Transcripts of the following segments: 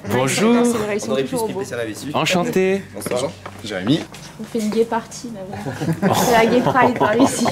Bonjour. On aurait pu skipper ça là-dessus. Enchanté. Bonsoir. Jérémy. On fait une gay party là. C'est la gay pride par ici.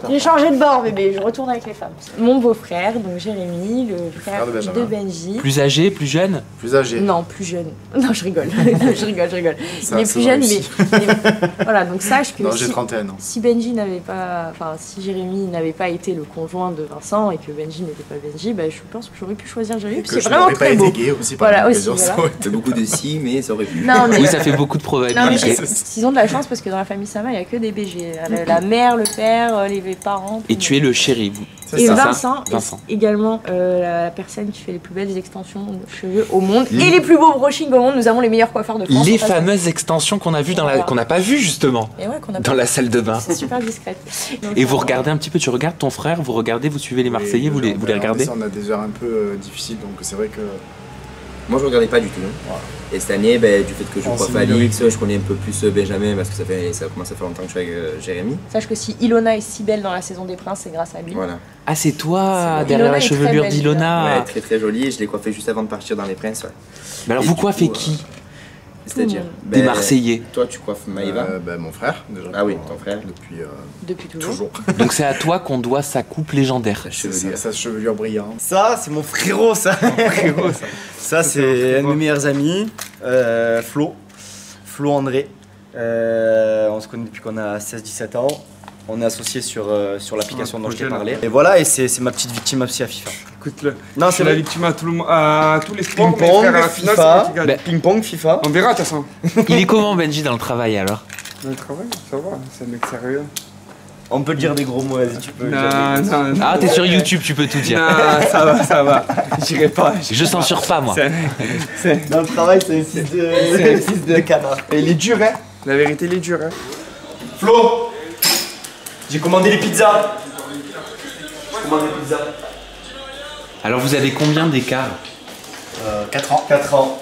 J'ai changé de bord bébé, je retourne avec les femmes. Mon beau-frère, donc Jérémy, le frère de Benji. Plus âgé, plus jeune? Plus âgé. Non, plus jeune. Non, je rigole. je rigole. Il est plus jeune, mais voilà, donc sache que non, j'ai 31 ans. si Benji n'avait pas, enfin si Jérémy n'avait pas été le conjoint de Vincent et que Benji n'était pas Benji, bah, je pense que j'aurais pu choisir Jérémy parce que c'est vraiment très beau. Gay aussi, voilà, aussi. Voilà. Ça fait beaucoup de si, mais ça aurait pu. Non, mais oui, ça fait beaucoup de probabilités. Ils ont de la chance parce que dans la famille Sama, il n'y a que des BG. La mère, le père, les parents. Et tu es le chéri, vous. Et Vincent est également la personne qui fait les plus belles extensions de cheveux au monde et les plus beaux brushings au monde. Nous avons les meilleurs coiffeurs de France. Les fameuses extensions qu'on a vues qu'on n'a pas vues justement et ouais, dans la salle de bain. C'est super discrète. Donc, et vous regardez un petit peu, tu regardes ton frère, vous regardez, vous suivez les Marseillais, vous les regardez? On a des heures un peu difficiles, donc c'est vrai que... Moi je regardais pas du tout. Voilà. Et cette année, du fait que je coiffe Alix, je connais un peu plus Benjamin parce que ça commence à faire longtemps que je suis avec Jérémy. Sache que si Ilona est si belle dans la saison des princes, c'est grâce à lui. Voilà. Ah, c'est toi derrière la chevelure d'Ilona? Ouais, très très jolie. Je l'ai coiffée juste avant de partir dans les princes. Ouais. Mais alors, vous coiffez qui? C'est-à-dire des Marseillais. Toi, tu coiffes Maïva? Mon frère, déjà. Ah oui, ton frère. Depuis toujours. Donc c'est à toi qu'on doit sa coupe légendaire. Sa chevelure brillante. Ça, c'est mon frérot, ça. Ça, c'est un de mes meilleurs amis, Flo André. On se connaît depuis qu'on a 16-17 ans. On est associés sur l'application dont je t'ai parlé. Et voilà, et c'est ma petite victime aussi à FIFA. Écoute-le. Non, c'est la victime à tous les sports. Ping-pong, FIFA. Ping-pong, FIFA. On verra de toute façon. Il est comment Benji dans le travail alors? Dans le travail, ça va, c'est un mec sérieux. On peut dire des gros mots, vas-y, tu peux. Non. Ah, t'es sur YouTube, tu peux tout dire. Non, ça va. J'irai pas. Je censure pas, moi. Dans le travail, c'est un fils de canard. Et il est dur, hein. La vérité, il est dur, hein. Flo, j'ai commandé les pizzas. Alors, vous avez combien d'écart? 4 ans. 4 ans.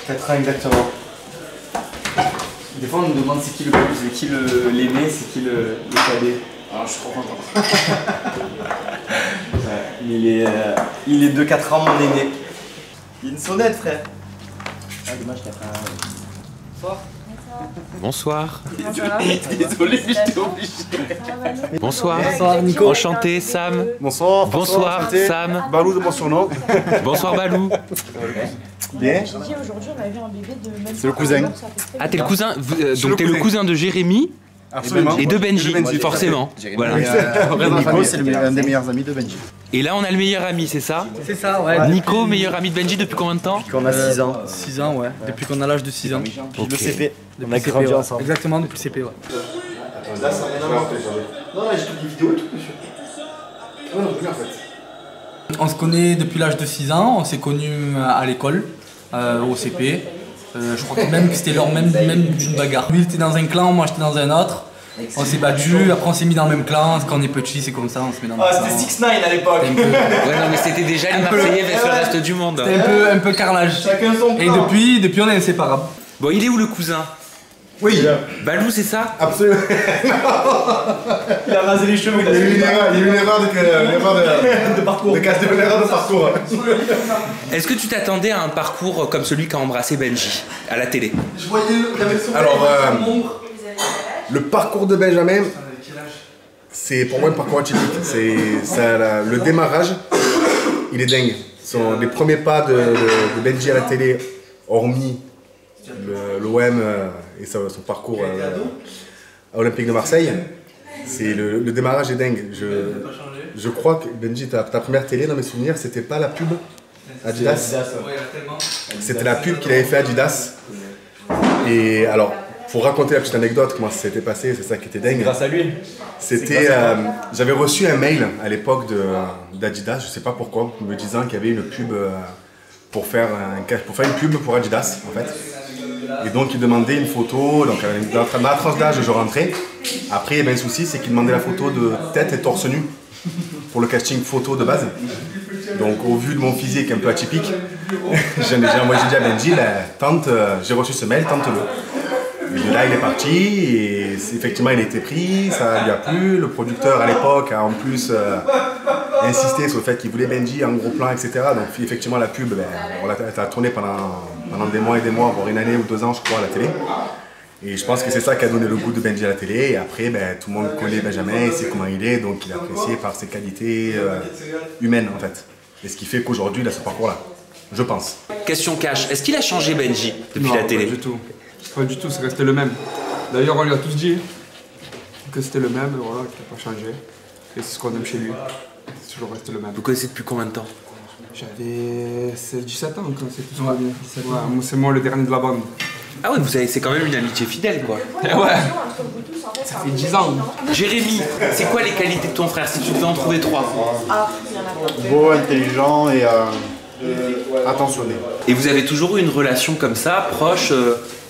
4 ans exactement. Des fois, on me demande c'est qui le plus, c'est qui l'aîné, c'est qui le cadet. Alors, je suis trop content. Ouais, il est de 4 ans, mon aîné. Il y a une sonnette, frère. Ah, dommage, t'as pas. Bonsoir. Désolé, mais j'étais obligé. Bonsoir. Bonsoir, Nico. Enchanté, Sam. Bonsoir. Bonsoir, Sam. Balou de mon surnom. Bonsoir, Balou. Bien. Aujourd'hui, on a vu un bébé de. C'est le cousin. Ah, t'es le cousin. Donc, t'es le cousin de Jérémy. Absolument. Et de Benji, forcément. Voilà. Nico, c'est un des meilleurs amis de Benji. Et là, on a le meilleur ami, c'est ça? C'est ça, ouais. Nico, meilleur ami de Benji depuis combien de temps? Depuis qu'on a 6 ans. 6 ans, ouais. Depuis qu'on a l'âge de 6 ans. Depuis le CP. On a CP, grandi ouais. ensemble. Exactement, depuis le CP, ouais. Là, ça n'a rien à voir. Non, là, j'ai toutes les vidéos et tout dessus. Non, non, plus en fait. On se connaît depuis l'âge de 6 ans. On s'est connus à l'école, au CP. Je crois que même que c'était lors même d'une bagarre. Lui, il était dans un clan, moi, j'étais dans un autre. On s'est battu, après on s'est mis dans le même clan. Quand on est petit, c'est comme ça, on se met dans le même clan. Ah, c'était 6ix9ine à l'époque. Ouais, non, mais c'était déjà les Marseillais vers le reste du monde. C'était un peu carrelage. Chacun son Et plan. depuis, on est inséparables. Bon, il est où le cousin? Oui. Balou, c'est ça? Absolument. Il a rasé les cheveux. Il y a eu une erreur de parcours. Une erreur de parcours. Est-ce que tu t'attendais à un parcours comme celui qu'a embrassé Benji à la télé? Je voyais alors, le parcours de Benjamin, c'est pour moi un parcours atypique. Le démarrage, il est dingue. Les premiers pas de Benji à la télé, hormis l'OM et son parcours à Olympique de Marseille, le démarrage est dingue. Je crois que Benji, ta première télé, dans mes souvenirs, c'était pas la pub Adidas. C'était la pub qu'il avait fait Adidas. Et alors, pour raconter la petite anecdote, comment ça s'était passé, c'est ça qui était dingue. Grâce à lui. J'avais reçu un mail à l'époque d'Adidas, je sais pas pourquoi, me disant qu'il y avait une pub pour faire une pub pour Adidas, en fait. Et donc il demandait une photo, donc dans ma tranche d'âge je rentrais. Après il y avait un souci, c'est qu'il demandait la photo de tête et torse nu pour le casting photo de base. Donc au vu de mon physique un peu atypique, j'ai dit à Benji, tente, j'ai reçu ce mail, tente-le. Et là il est parti et effectivement il a été pris, ça lui a plu. Le producteur à l'époque a en plus insisté sur le fait qu'il voulait Benji en gros plan, etc. Donc effectivement la pub, ben, elle a tourné pendant des mois et des mois, voire une année ou 2 ans je crois à la télé. Et je pense que c'est ça qui a donné le goût de Benji à la télé. Et après, ben, tout le monde connaît Benjamin, il sait comment il est, donc il est apprécié par ses qualités humaines en fait. Et ce qui fait qu'aujourd'hui il a ce parcours-là, je pense. Question cash, est-ce qu'il a changé Benji depuis la télé? Pas du tout. Pas du tout, c'est resté le même. D'ailleurs, on lui a tous dit que c'était le même, voilà, qu'il n'a pas changé. Et c'est ce qu'on aime chez lui. C'est toujours resté le même. Vous connaissez depuis combien de temps? J'avais 17 ans quand c'est tout ça. Ouais, c'est moi le dernier de la bande. Ah ouais, c'est quand même une amitié fidèle quoi. Ouais. Ça fait 10 ans. Jérémy, c'est quoi les qualités de ton frère si tu devais en trouver 3? Beau, intelligent et attentionné. Et vous avez toujours eu une relation comme ça, proche,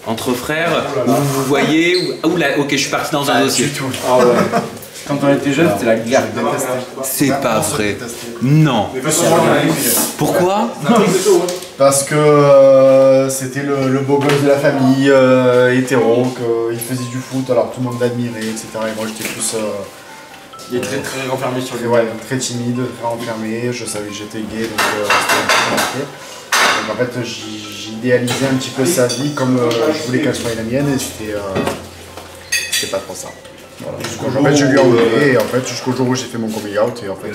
entre frères, où vous vous voyez, ok, je suis parti dans un dossier. Du tout. Ah ouais. Quand on était jeunes, c'était la guerre. C'est pas vrai. Non. Pourquoi? Parce que c'était le beau gosse de la famille, hétéro, qu'il faisait du foot, alors tout le monde l'admirait, etc. Et moi j'étais plus... Il est très renfermé sur lui. Ouais, très timide, très renfermé, je savais que j'étais gay, donc c'était un peu compliqué. Donc en fait j'idéalisais un petit peu sa vie comme je voulais qu'elle soit la mienne et c'était pas trop ça. Voilà. En fait je lui en voulais et en fait jusqu'au jour où j'ai fait mon coming out et en fait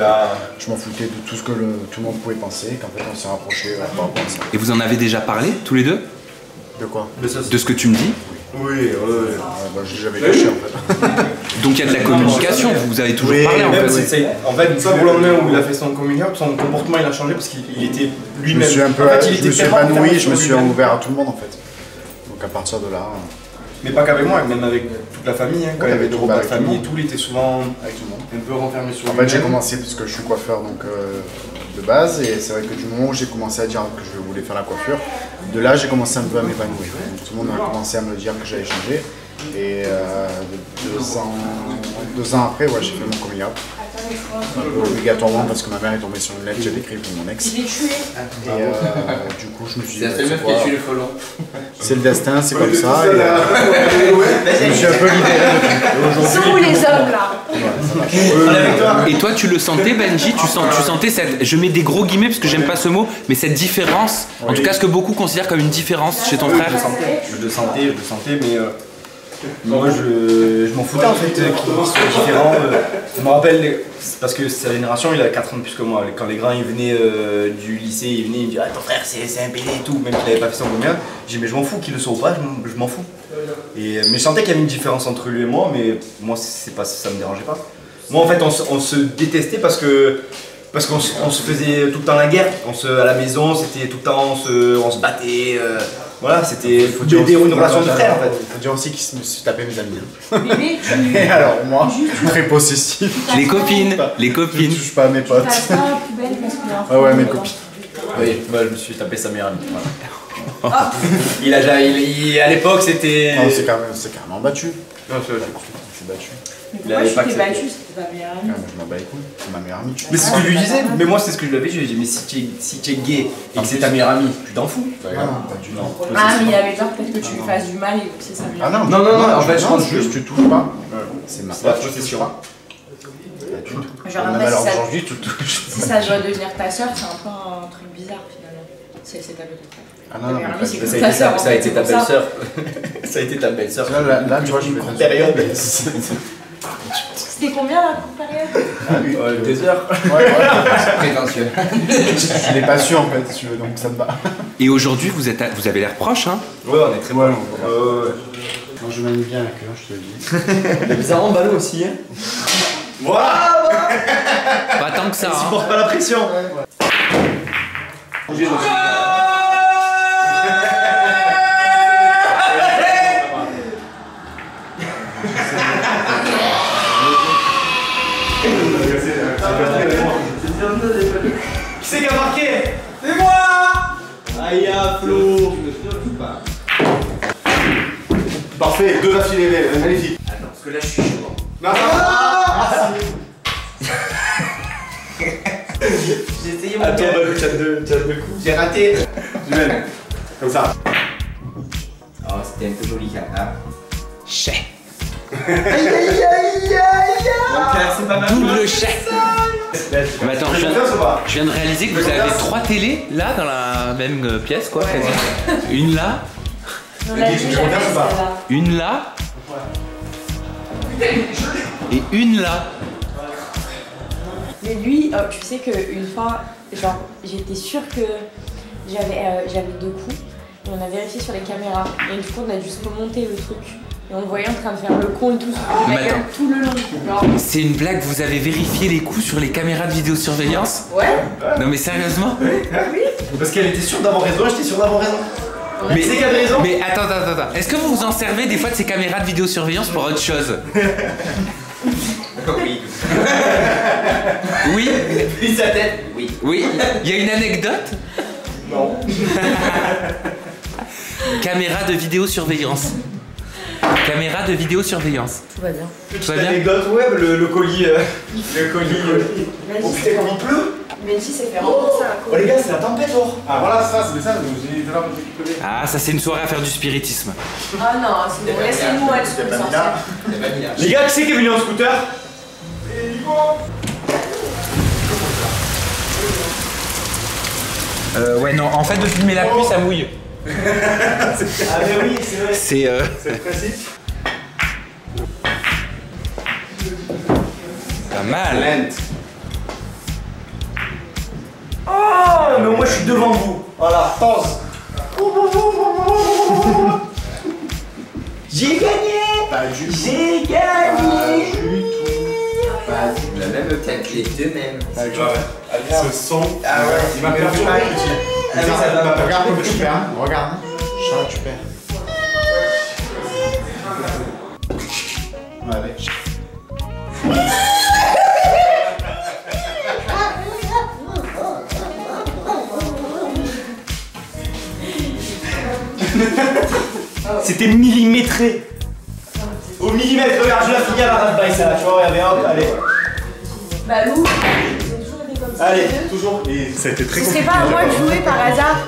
je m'en foutais de tout ce que tout le monde pouvait penser et qu'en fait on s'est rapprochés par rapport à ça. Et vous en avez déjà parlé, tous les deux? De quoi? De ce que tu me dis? Oui, bah, j'ai jamais caché en fait. Donc il y a de la communication, vous avez toujours parlé en fait. En fait, une fois pour le lendemain où il a fait son coming out, son comportement il a changé parce qu'il était lui-même. Je me suis un peu, je me suis épanoui, je me suis ouvert à tout le monde en fait. Donc à partir de là... Mais pas qu'avec moi, même avec toute la famille, hein, quand il y avait des repas de famille et tout, il était souvent avec tout le monde. Un peu renfermé sur lui. En fait j'ai commencé parce que je suis coiffeur donc, de base et c'est vrai que du moment où j'ai commencé à dire que je voulais faire la coiffure, de là j'ai commencé un peu à m'épanouir. Tout le monde a commencé à me dire que j'allais changer et 2 ans après, ouais, j'ai fait mon coming out. Un peu obligatoirement parce que ma mère est tombée sur une lettre que j'avais écrite pour mon ex. Et du coup je me suis dit, c'est le destin, c'est comme ça. Et, je me suis un peu libéré de tout. Sont où les hommes là? Et toi tu le sentais Benji, tu sentais cette, je mets des gros guillemets parce que j'aime pas ce mot, mais cette différence, en tout cas ce que beaucoup considèrent comme une différence chez ton frère? Je le sentais, mais moi je m'en foutais en fait qu'il soit différent. Je me rappelle, parce que sa génération il a 4 ans de plus que moi. Quand les grands ils venaient du lycée, ils venaient, ils me disaient ah, ton frère c'est un PD et tout, même qu'il n'avait pas fait son commun. J'ai dit mais je m'en fous qu'il le soit ou pas, je m'en fous. Mais je sentais qu'il y avait une différence entre lui et moi, mais moi ça me dérangeait pas. Moi en fait on se détestait parce qu'on se faisait tout le temps la guerre. À la maison c'était tout le temps, on se battait. Voilà, c'était une relation de frère en fait. Il faut dire aussi qu'il me suis tapé mes amis. Bébé, Et alors moi, très possessif. Les copines. Je touche pas à mes potes. t'as pas la poubelle parce qu'il y a un Ah ouais, mes copines. Oui, moi je me suis tapé sa meilleure amie. Voilà. À l'époque c'était... Non, c'est carrément battu. Non, c'est battu. Mais pourquoi tu t'es battu, c'était ta meilleure amie? Je m'en bats les couilles, c'est ma meilleure amie. Mais c'est ce que je lui disais, mais moi c'est ce que je lui avais dit, je lui ai dit mais si tu es gay et que c'est ta meilleure amie, tu t'en fous. Ah mais il avait peur peut-être que tu lui fasses du mal et que c'est sa meilleure amie. Ah non, en fait je pense juste tu touches pas. C'est ma possession. Genre après aujourd'hui tu touches. Si ça doit devenir ta soeur, c'est un peu un truc bizarre finalement. C'est ta belle frère. Ah non, ça a été ta belle-sœur. Ça a été ta belle-sœur. Là tu vois je fais une période. C'était combien la courte période? 2 heures. Ouais. Prétentieux. Je l'ai pas su en fait, si tu veux, donc ça me va. Et aujourd'hui, vous avez l'air proche, hein? Ouais, on est très mal. Moi je m'aime bien avec eux, je te le dis. Il est bizarrement ballot aussi, hein? Voilà! Pas tant que ça. Il supporte pas la pression. Qui c'est qui a marqué? C'est moi! Aïe, Flo! Parfait, 2 affilés, magnifique. Attends, parce que là je suis chaud. Non, J'ai essayé mon gars. Attends, t'as 2 coups. J'ai raté. Du même. Comme ça. Oh, c'était un peu joli, hein? Chais. C'est pas mal. Double chef. Mais attends, je viens de réaliser que vous avez 3 télés là dans la même pièce quoi. Quasi. Une là. Une là. Et une là. Mais lui, tu sais qu'une fois, genre, j'étais sûre que j'avais 2 coups. Et on a vérifié sur les caméras. Et du coup, on a juste remonté le truc. Et on le voyait en train de faire le con et tout, tout le long. C'est une blague, vous avez vérifié les coups sur les caméras de vidéosurveillance? Ouais. Non mais sérieusement? Oui. Parce qu'elle était sûre d'avoir raison, j'étais sûr d'avoir raison. Mais c'est qu'elle avait raison. Mais attends. Est-ce que vous vous en servez des fois de ces caméras de vidéosurveillance pour autre chose? Oui. Oui? Puis sa tête. Oui. Oui? Il y a une anecdote? Non. Caméra de vidéosurveillance. Caméra de vidéosurveillance. Tout va bien. Tout va bien? Anecdote web, le colis. Vas-y, Oh putain, comme il pleut. Benji s'est fait rembourser un coup. Oh les gars, c'est la tempête dehors. Ah voilà, ça, c'est ça, j'ai dit là, Ah, ça c'est une soirée à faire du spiritisme. Ah non, c'est bon, laissez-nous elle se sortir. Les gars, qui c'est qui est venu en scooter? Ouais, non, en fait, de filmer la pluie, ça mouille. Ah mais oui, c'est vrai. C'est C'est le principe. pas mal. Oh, mais moi je suis devant vous. Voilà, pause. J'ai gagné. J'ai gagné. On a même peut-être les deux mêmes. Ce son, Ah ouais, il m'a perdu un petit. Regarde comme tu perds, hein. Regarde. Chat, tu perds. Allez. C'était millimétré. Au millimètre, regarde, je la finis à la rate by ça, tu vois, regardez, hop, allez. Bah Lou, j'ai toujours été comme ça. Allez, les deux. toujours. Et ça a été très Ce compliqué. serait pas à moi de jouer par hasard.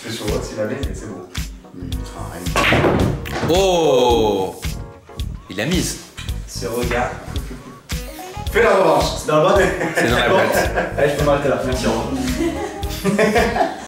C'est sur votre s'il avait, mais c'est bon. Oh! Il a mise. Ce regard. Fais la revanche. C'est dans la boîte. C'est dans la boîte. Allez, je peux m'arrêter là, merci, au revoir.